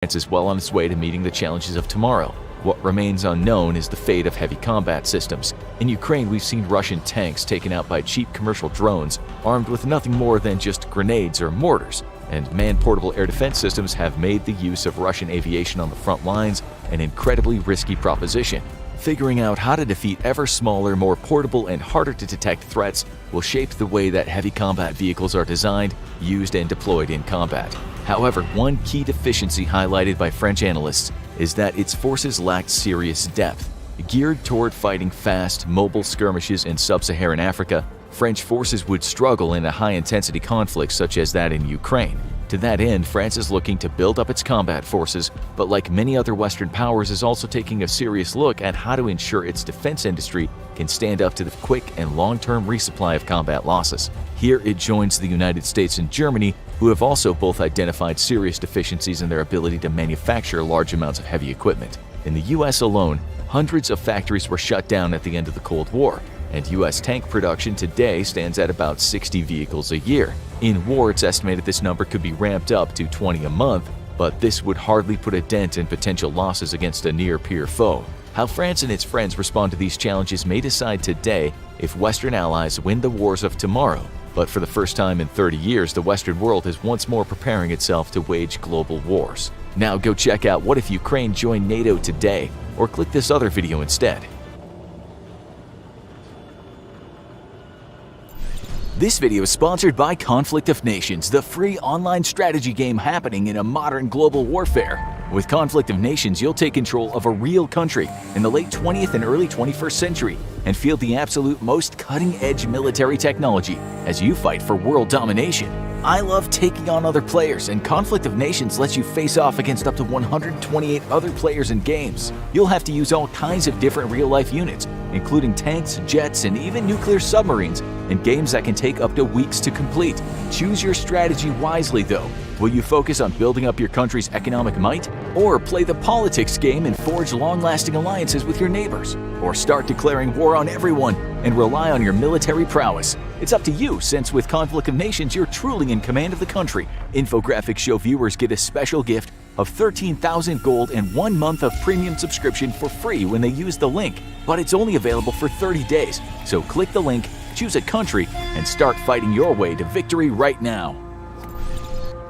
France is well on its way to meeting the challenges of tomorrow. What remains unknown is the fate of heavy combat systems. In Ukraine, we've seen Russian tanks taken out by cheap commercial drones armed with nothing more than just grenades or mortars. And man-portable air defense systems have made the use of Russian aviation on the front lines an incredibly risky proposition. Figuring out how to defeat ever smaller, more portable, and harder-to-detect threats will shape the way that heavy combat vehicles are designed, used, and deployed in combat. However, one key deficiency highlighted by French analysts is that its forces lacked serious depth. Geared toward fighting fast, mobile skirmishes in sub-Saharan Africa, French forces would struggle in a high-intensity conflict such as that in Ukraine. To that end, France is looking to build up its combat forces, but like many other Western powers is also taking a serious look at how to ensure its defense industry can stand up to the quick and long-term resupply of combat losses. Here it joins the United States and Germany, who have also both identified serious deficiencies in their ability to manufacture large amounts of heavy equipment. In the US alone, hundreds of factories were shut down at the end of the Cold War, and US tank production today stands at about 60 vehicles a year. In war, it's estimated this number could be ramped up to 20 a month, but this would hardly put a dent in potential losses against a near-peer foe. How France and its friends respond to these challenges may decide today if Western allies win the wars of tomorrow. But for the first time in 30 years, the Western world is once more preparing itself to wage global wars. Now go check out What If Ukraine Joined NATO Today, or click this other video instead. This video is sponsored by Conflict of Nations, the free online strategy game happening in a modern global warfare. With Conflict of Nations, you'll take control of a real country in the late 20th and early 21st century and feel the absolute most cutting-edge military technology as you fight for world domination. I love taking on other players, and Conflict of Nations lets you face off against up to 128 other players in games. You'll have to use all kinds of different real-life units, including tanks, jets, and even nuclear submarines, in games that can take up to weeks to complete. Choose your strategy wisely, though. Will you focus on building up your country's economic might? Or play the politics game and forge long-lasting alliances with your neighbors? Or start declaring war on everyone and rely on your military prowess? It's up to you, since with Conflict of Nations, you're truly in command of the country. Infographics show viewers get a special gift of 13,000 gold and 1 month of premium subscription for free when they use the link. But it's only available for 30 days, so click the link, choose a country, and start fighting your way to victory right now.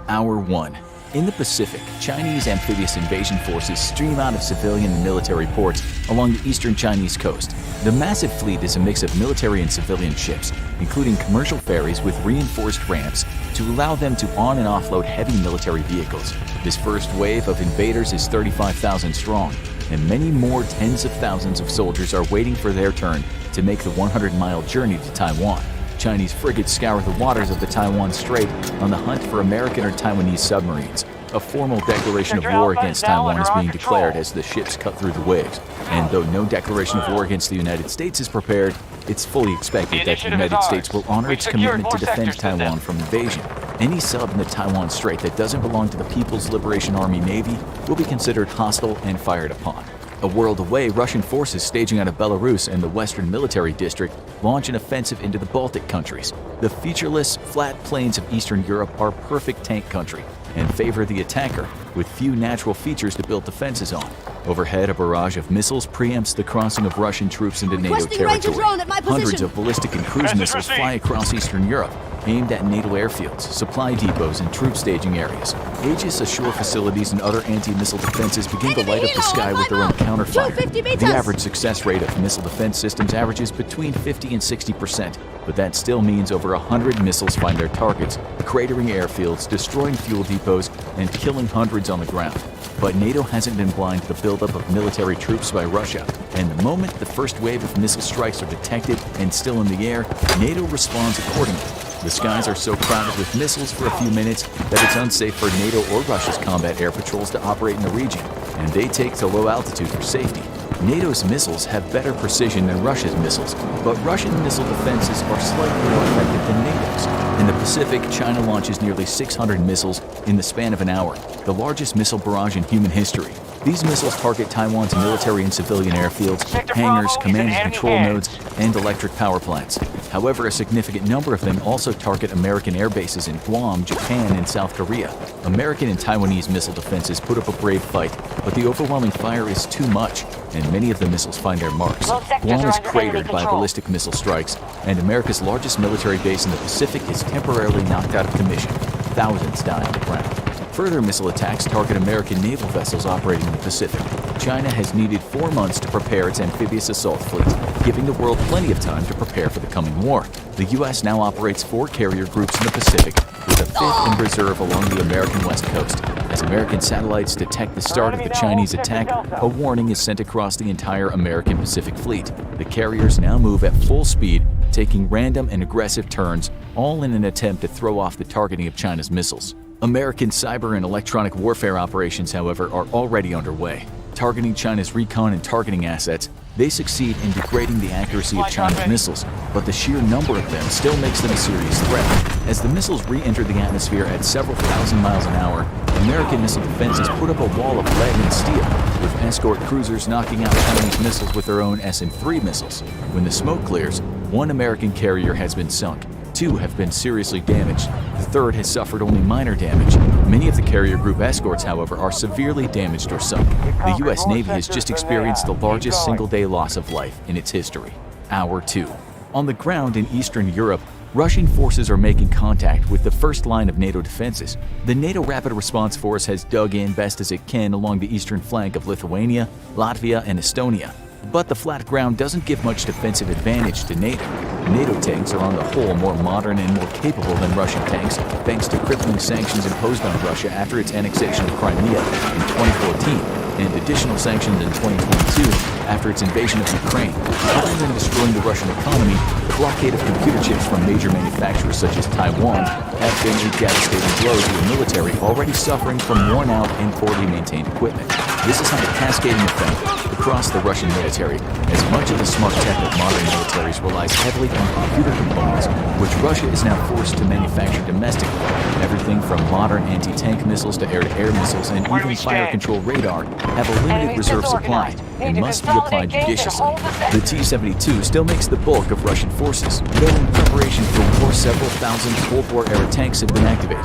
Hour 1. In the Pacific, Chinese amphibious invasion forces stream out of civilian and military ports along the eastern Chinese coast. The massive fleet is a mix of military and civilian ships, including commercial ferries with reinforced ramps to allow them to on- and offload heavy military vehicles. This first wave of invaders is 35,000 strong, and many more tens of thousands of soldiers are waiting for their turn to make the 100-mile journey to Taiwan. Chinese frigates scour the waters of the Taiwan Strait on the hunt for American or Taiwanese submarines. A formal declaration of war against Taiwan is being declared as the ships cut through the waves. And though no declaration of war against the United States is prepared, it's fully expected that the United States will honor its commitment to defend Taiwan from invasion. Any sub in the Taiwan Strait that doesn't belong to the People's Liberation Army Navy will be considered hostile and fired upon. A world away, Russian forces staging out of Belarus and the Western Military District launch an offensive into the Baltic countries. The featureless, flat plains of Eastern Europe are perfect tank country and favor the attacker, with few natural features to build defenses on. Overhead, a barrage of missiles preempts the crossing of Russian troops into NATO territory. Hundreds of ballistic and cruise missiles fly across Eastern Europe, aimed at NATO airfields, supply depots, and troop staging areas. Aegis ashore facilities and other anti-missile defenses begin to light up the sky with their own counterfire. The average success rate of missile defense systems averages between 50 and 60%, but that still means over 100 missiles find their targets, cratering airfields, destroying fuel depots, and killing hundreds on the ground. But NATO hasn't been blind to the buildup of military troops by Russia, and the moment the first wave of missile strikes are detected and still in the air, NATO responds accordingly. The skies are so crowded with missiles for a few minutes that it's unsafe for NATO or Russia's combat air patrols to operate in the region, and they take to low altitude for safety. NATO's missiles have better precision than Russia's missiles, but Russian missile defenses are slightly more effective than NATO's. In the Pacific, China launches nearly 600 missiles in the span of an hour, the largest missile barrage in human history. These missiles target Taiwan's military and civilian airfields, hangars, command and control nodes, and electric power plants. However, a significant number of them also target American air bases in Guam, Japan, and South Korea. American and Taiwanese missile defenses put up a brave fight, but the overwhelming fire is too much, and many of the missiles find their marks. Guam is cratered by ballistic missile strikes, and America's largest military base in the Pacific is temporarily knocked out of commission. Thousands die on the ground. Further missile attacks target American naval vessels operating in the Pacific. China has needed 4 months to prepare its amphibious assault fleet, giving the world plenty of time to prepare for the coming war. The U.S. now operates 4 carrier groups in the Pacific, with a 5th in reserve along the American west coast. As American satellites detect the start of the Chinese attack, a warning is sent across the entire American Pacific Fleet. The carriers now move at full speed, taking random and aggressive turns, all in an attempt to throw off the targeting of China's missiles. American cyber and electronic warfare operations, however, are already underway. Targeting China's recon and targeting assets, they succeed in degrading the accuracy of China's missiles, but the sheer number of them still makes them a serious threat. As the missiles re-enter the atmosphere at several thousand miles an hour, American missile defenses put up a wall of lead and steel, with escort cruisers knocking out Chinese missiles with their own SM-3 missiles. When the smoke clears, 1 American carrier has been sunk. 2 have been seriously damaged. The 3rd has suffered only minor damage. Many of the carrier group escorts, however, are severely damaged or sunk. The U.S. Navy has just experienced the largest single-day loss of life in its history. Hour 2. On the ground in Eastern Europe, Russian forces are making contact with the first line of NATO defenses. The NATO Rapid Response Force has dug in best as it can along the eastern flank of Lithuania, Latvia, and Estonia. But the flat ground doesn't give much defensive advantage to NATO. NATO tanks are on the whole more modern and more capable than Russian tanks, thanks to crippling sanctions imposed on Russia after its annexation of Crimea in 2014, and additional sanctions in 2022 after its invasion of Ukraine. Other than destroying the Russian economy, the blockade of computer chips from major manufacturers such as Taiwan have been a devastating blow to a military already suffering from worn-out and poorly maintained equipment. This has had a cascading effect across the Russian military, as much of the smart tech of modern militaries relies heavily on computer components, which Russia is now forced to manufacture domestically. Everything from modern anti-tank missiles to air-to-air missiles and even fire-control radar have a limited reserve supply and must be applied judiciously. The T-72 still makes the bulk of Russian forces, though in preparation for war several thousand Cold War-era tanks have been activated.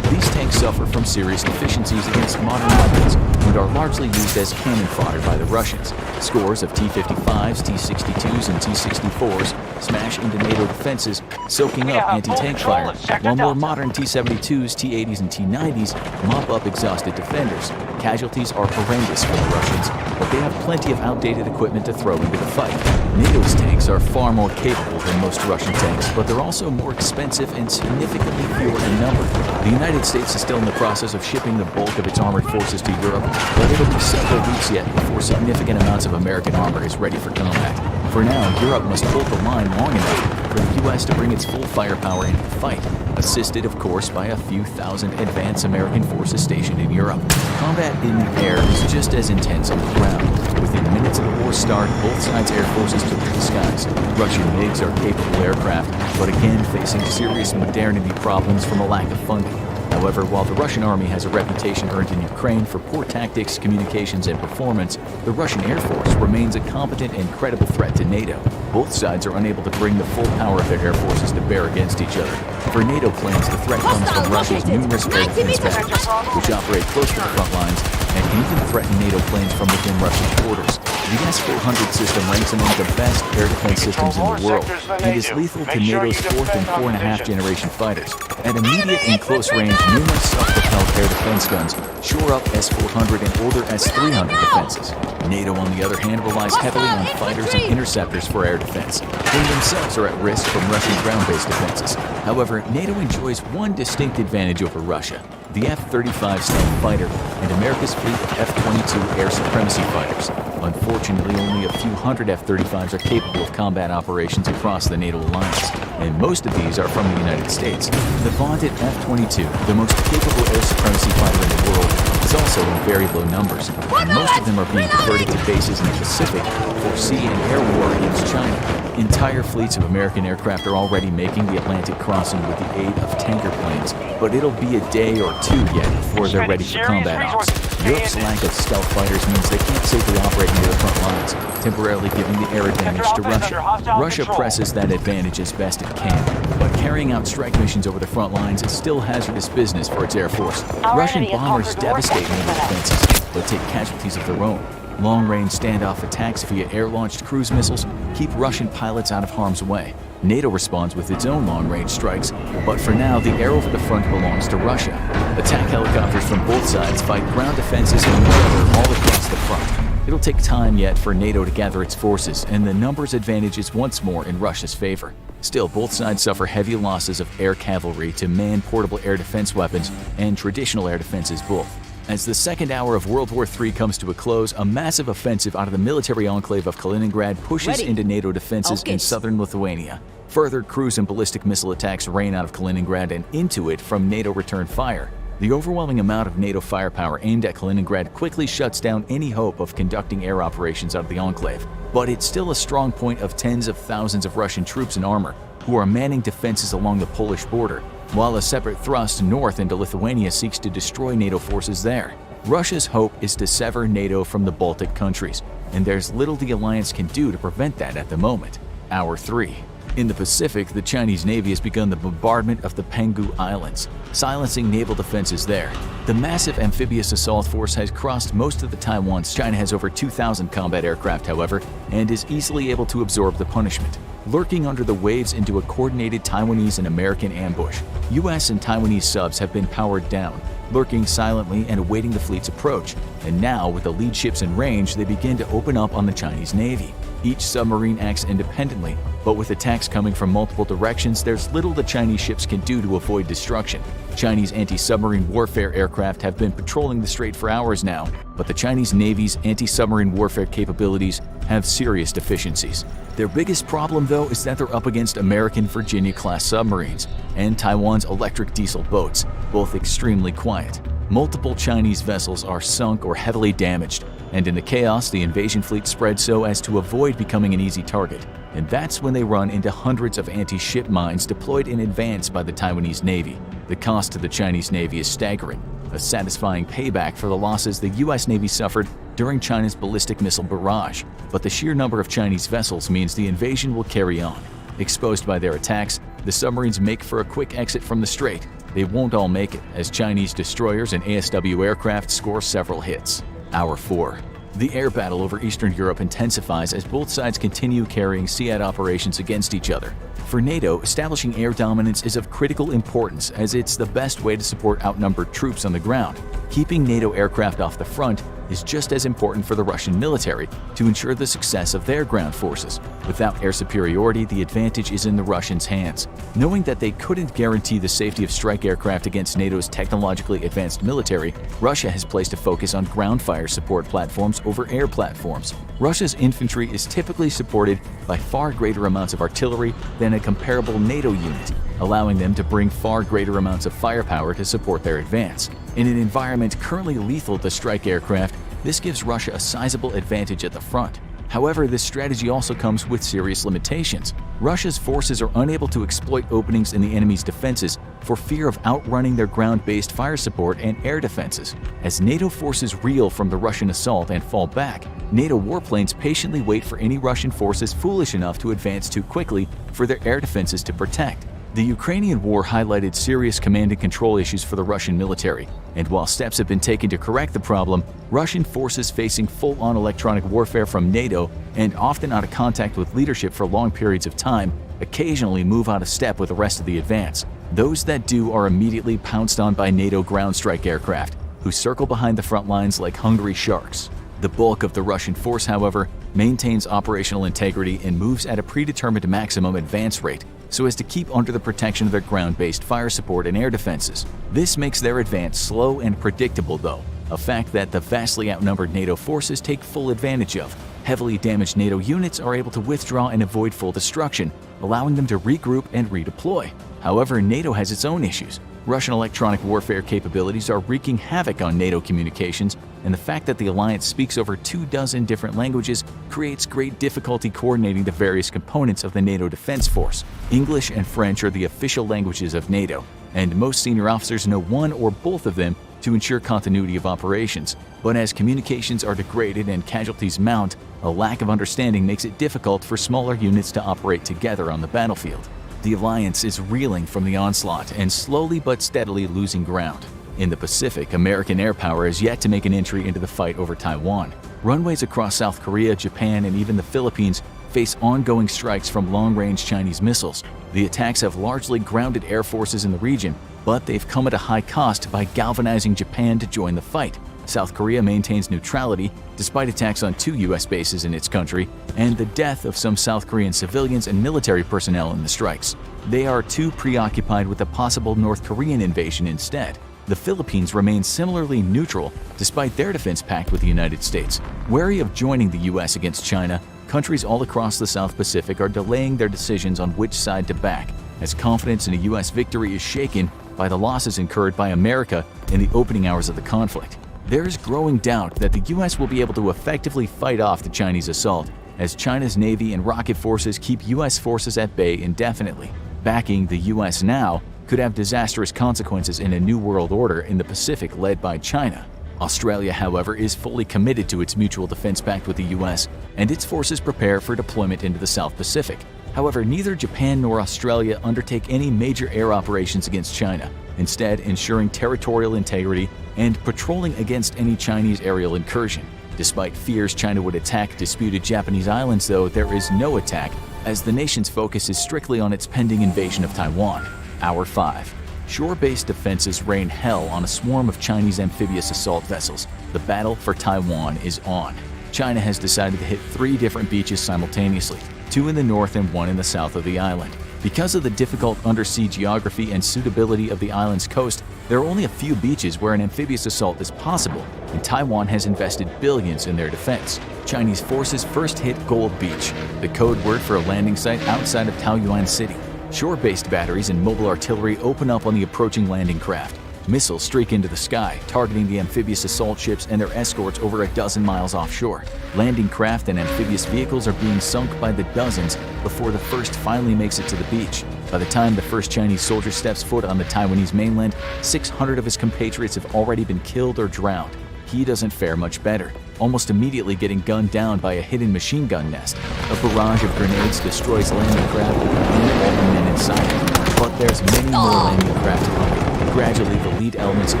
These tanks suffer from serious deficiencies against modern weapons and are largely used as cannon fodder by the Russians. Scores of T-55s, T-62s, and T-64s smash into NATO defenses, soaking up anti-tank fire, while more modern T-72s, T-80s, and T-90s mop up exhausted defenders. Casualties are horrendous for the Russians, but they have plenty of outdated equipment to throw into the fight. NATO's tanks are far more capable than most Russian tanks, but they're also more expensive and significantly fewer in number. The United States is still in the process of shipping the bulk of its armored forces to Europe, but it'll be several weeks yet before significant amounts of American armor is ready for combat. For now, Europe must hold the line long enough for the U.S. to bring its full firepower into the fight, assisted, of course, by a few thousand advanced American forces stationed in Europe. Combat in the air is just as intense on the ground. Within minutes of the war's start, both sides' air forces took to the skies. Russian MiGs are capable aircraft, but again facing serious modernity problems from a lack of funding. However, while the Russian army has a reputation earned in Ukraine for poor tactics, communications, and performance, the Russian Air Force remains a competent and credible threat to NATO. Both sides are unable to bring the full power of their air forces to bear against each other. For NATO planes, the threat comes from Russia's numerous air defense vessels, which operate close to the front lines and can even threaten NATO planes from within Russian borders. The S-400 system ranks among the best air defense systems in the world and is lethal to NATO's 4th and 4.5 generation fighters. At immediate and close range, numerous self-propelled air defense guns shore up S-400 and older S-300 defenses. NATO, on the other hand, relies heavily on fighters and interceptors for air defense. They themselves are at risk from Russian ground-based defenses. However, NATO enjoys one distinct advantage over Russia: the F-35 stealth fighter and America's fleet of F-22 air supremacy fighters. Unfortunately, only a few hundred F-35s are capable of combat operations across the NATO alliance, and most of these are from the United States. The vaunted F-22, the most capable air supremacy fighter in the world, It's also in very low numbers, and most of them are being diverted to bases in the Pacific for sea and air war against China. Entire fleets of American aircraft are already making the Atlantic crossing with the aid of tanker planes, but it'll be a day or two yet before they're ready for combat ops. Europe's lack of stealth fighters means they can't safely operate near the front lines, temporarily giving the air advantage to Russia. Russia presses that advantage as best it can, but carrying out strike missions over the front lines is still hazardous business for its air force. Russian bombers devastate naval defenses, but take casualties of their own. Long-range standoff attacks via air-launched cruise missiles keep Russian pilots out of harm's way. NATO responds with its own long-range strikes, but for now, the air over the front belongs to Russia. Attack helicopters from both sides fight ground defenses on each other all across the front. It'll take time yet for NATO to gather its forces, and the numbers advantage is once more in Russia's favor. Still, both sides suffer heavy losses of air cavalry to man-portable air defense weapons and traditional air defenses both. As the second hour of World War III comes to a close, a massive offensive out of the military enclave of Kaliningrad pushes into NATO defenses in southern Lithuania. Further cruise and ballistic missile attacks rain out of Kaliningrad and into it from NATO return fire. The overwhelming amount of NATO firepower aimed at Kaliningrad quickly shuts down any hope of conducting air operations out of the enclave. But it's still a strong point of tens of thousands of Russian troops in armor who are manning defenses along the Polish border, while a separate thrust north into Lithuania seeks to destroy NATO forces there. Russia's hope is to sever NATO from the Baltic countries, and there's little the alliance can do to prevent that at the moment. Hour 3. In the Pacific, the Chinese Navy has begun the bombardment of the Penghu Islands, silencing naval defenses there. The massive amphibious assault force has crossed most of the Taiwans. China has over 2,000 combat aircraft, however, and is easily able to absorb the punishment. Lurking under the waves into a coordinated Taiwanese and American ambush, U.S. and Taiwanese subs have been powered down, lurking silently and awaiting the fleet's approach. And now, with the lead ships in range, they begin to open up on the Chinese Navy. Each submarine acts independently, but with attacks coming from multiple directions, there's little the Chinese ships can do to avoid destruction. Chinese anti-submarine warfare aircraft have been patrolling the strait for hours now, but the Chinese Navy's anti-submarine warfare capabilities have serious deficiencies. Their biggest problem, though, is that they're up against American Virginia-class submarines and Taiwan's electric diesel boats, both extremely quiet. Multiple Chinese vessels are sunk or heavily damaged, and in the chaos, the invasion fleet spread so as to avoid becoming an easy target. And that's when they run into hundreds of anti-ship mines deployed in advance by the Taiwanese Navy. The cost to the Chinese Navy is staggering, a satisfying payback for the losses the U.S. Navy suffered during China's ballistic missile barrage. But the sheer number of Chinese vessels means the invasion will carry on. Exposed by their attacks, the submarines make for a quick exit from the strait. They won't all make it, as Chinese destroyers and ASW aircraft score several hits. Hour 4. The air battle over Eastern Europe intensifies as both sides continue carrying SEAD operations against each other. For NATO, establishing air dominance is of critical importance as it's the best way to support outnumbered troops on the ground. Keeping NATO aircraft off the front is just as important for the Russian military to ensure the success of their ground forces. Without air superiority, the advantage is in the Russians' hands. Knowing that they couldn't guarantee the safety of strike aircraft against NATO's technologically advanced military, Russia has placed a focus on ground fire support platforms over air platforms. Russia's infantry is typically supported by far greater amounts of artillery than a comparable NATO unit, allowing them to bring far greater amounts of firepower to support their advance. In an environment currently lethal to strike aircraft, this gives Russia a sizable advantage at the front. However, this strategy also comes with serious limitations. Russia's forces are unable to exploit openings in the enemy's defenses for fear of outrunning their ground-based fire support and air defenses. As NATO forces reel from the Russian assault and fall back, NATO warplanes patiently wait for any Russian forces foolish enough to advance too quickly for their air defenses to protect. The Ukrainian war highlighted serious command and control issues for the Russian military, and while steps have been taken to correct the problem, Russian forces facing full-on electronic warfare from NATO and often out of contact with leadership for long periods of time occasionally move out of step with the rest of the advance. Those that do are immediately pounced on by NATO ground strike aircraft, who circle behind the front lines like hungry sharks. The bulk of the Russian force, however, maintains operational integrity and moves at a predetermined maximum advance rate so as to keep under the protection of their ground-based fire support and air defenses. This makes their advance slow and predictable, though, a fact that the vastly outnumbered NATO forces take full advantage of. Heavily damaged NATO units are able to withdraw and avoid full destruction, allowing them to regroup and redeploy. However, NATO has its own issues. Russian electronic warfare capabilities are wreaking havoc on NATO communications, and the fact that the alliance speaks over 24 different languages creates great difficulty coordinating the various components of the NATO defense force. English and French are the official languages of NATO, and most senior officers know one or both of them to ensure continuity of operations. But as communications are degraded and casualties mount, a lack of understanding makes it difficult for smaller units to operate together on the battlefield. The alliance is reeling from the onslaught and slowly but steadily losing ground. In the Pacific, American air power has yet to make an entry into the fight over Taiwan. Runways across South Korea, Japan, and even the Philippines face ongoing strikes from long-range Chinese missiles. The attacks have largely grounded air forces in the region, but they've come at a high cost by galvanizing Japan to join the fight. South Korea maintains neutrality despite attacks on 2 U.S. bases in its country and the death of some South Korean civilians and military personnel in the strikes. They are too preoccupied with a possible North Korean invasion instead. The Philippines remain similarly neutral despite their defense pact with the United States. Wary of joining the U.S. against China, countries all across the South Pacific are delaying their decisions on which side to back, as confidence in a U.S. victory is shaken by the losses incurred by America in the opening hours of the conflict. There is growing doubt that the U.S. will be able to effectively fight off the Chinese assault, as China's Navy and rocket forces keep U.S. forces at bay indefinitely. Backing the U.S. now could have disastrous consequences in a new world order in the Pacific led by China. Australia, however, is fully committed to its mutual defense pact with the U.S., and its forces prepare for deployment into the South Pacific. However, neither Japan nor Australia undertake any major air operations against China, instead ensuring territorial integrity and patrolling against any Chinese aerial incursion. Despite fears China would attack disputed Japanese islands, though, there is no attack, as the nation's focus is strictly on its pending invasion of Taiwan. Hour 5. Shore-based defenses rain hell on a swarm of Chinese amphibious assault vessels. The battle for Taiwan is on. China has decided to hit 3 different beaches simultaneously, 2 in the north and 1 in the south of the island. Because of the difficult undersea geography and suitability of the island's coast, there are only a few beaches where an amphibious assault is possible, and Taiwan has invested billions in their defense. Chinese forces first hit Gold Beach, the code word for a landing site outside of Taoyuan City. Shore-based batteries and mobile artillery open up on the approaching landing craft. Missiles streak into the sky, targeting the amphibious assault ships and their escorts over a dozen miles offshore. Landing craft and amphibious vehicles are being sunk by the dozens before the first finally makes it to the beach. By the time the first Chinese soldier steps foot on the Taiwanese mainland, 600 of his compatriots have already been killed or drowned. He doesn't fare much better, almost immediately getting gunned down by a hidden machine gun nest. A barrage of grenades destroys landing craft and all the men inside it. But there's many more landing craft coming. Gradually, the lead elements of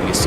the assault